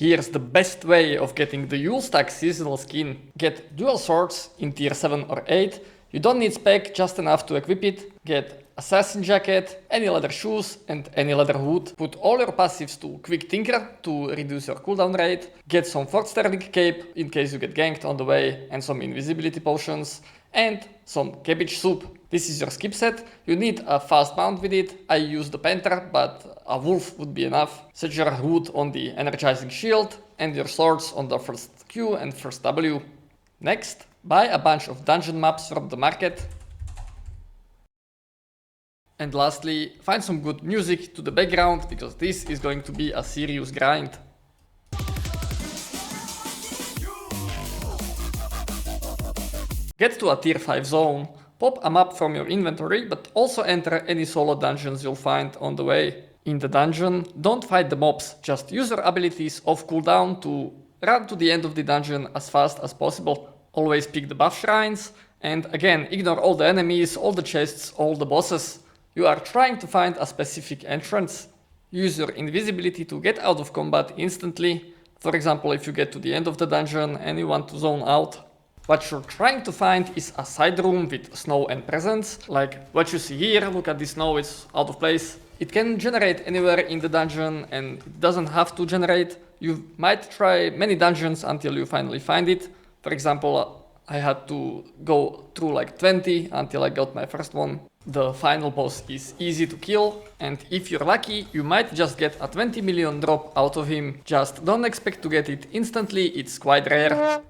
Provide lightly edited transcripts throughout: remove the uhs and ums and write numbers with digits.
Here's the best way of getting the Yule Stag seasonal skin. Get dual swords in tier 7 or 8. You don't need spec, just enough to equip it. Get assassin jacket, any leather shoes and any leather hood. Put all your passives to quick tinker to reduce your cooldown rate. Get some 4th sterling cape in case you get ganked on the way, and some invisibility potions. And some cabbage soup. This is your skip set. You need a fast mount with it. I use the panther, but a wolf would be enough. Set your hood on the energizing shield and your swords on the first Q and first W. Next, buy a bunch of dungeon maps from the market. And lastly, find some good music to the background, because this is going to be a serious grind. Get to a tier 5 zone, pop a map from your inventory, but also enter any solo dungeons you'll find on the way. In the dungeon, don't fight the mobs, just use your abilities off cooldown to run to the end of the dungeon as fast as possible. Always pick the buff shrines, and again, ignore all the enemies, all the chests, all the bosses. You are trying to find a specific entrance. Use your invisibility to get out of combat instantly. For example, if you get to the end of the dungeon and you want to zone out. What you're trying to find is a side room with snow and presents, like what you see here. Look at the snow, it's out of place. It can generate anywhere in the dungeon and it doesn't have to generate. You might try many dungeons until you finally find it. For example, I had to go through like 20 until I got my first one. The final boss is easy to kill, and if you're lucky, you might just get a 20 million drop out of him. Just don't expect to get it instantly, it's quite rare.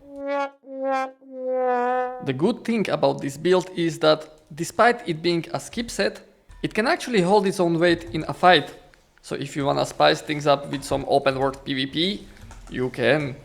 The good thing about this build is that, despite it being a skip set, it can actually hold its own weight in a fight. So if you wanna spice things up with some open world PvP, you can.